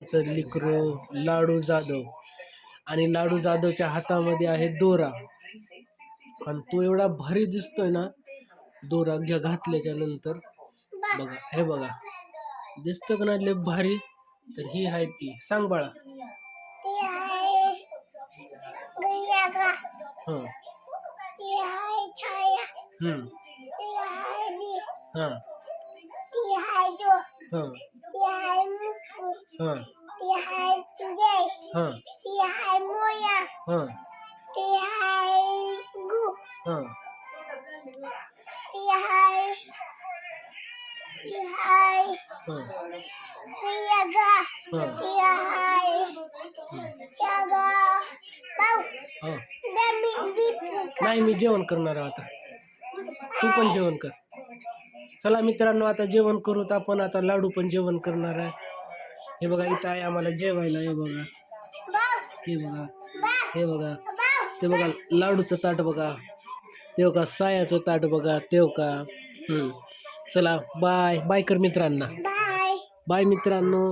लिकरो लाडू जाधव आणि लाडू जाधवच्या हातामध्ये आहे दोरा आणि तो एवढा भारी दिसतोय ना दोरा घातल्याच्या नंतर. बघा हे बघा दिसतं का नाही लय भारी. तर ही आहे ती. सांग बाळा. हं हं हां हां हां हां हां हां नाही मी जेवण करणार आहे आता. तू पण जेवण कर. चला मित्रांनो आता जेवण करू. तर आपण आता लाडू पण जेवण करणार आहे. हे बघा इथं आहे आम्हाला जेवायला. हे बघा हे बघा हे बघा ते बघा लाडूचं ताट बघा. ते का सायाचं ताट बघा. ते का चला बाय बाय कर मित्रांना. बाय मित्रांनो.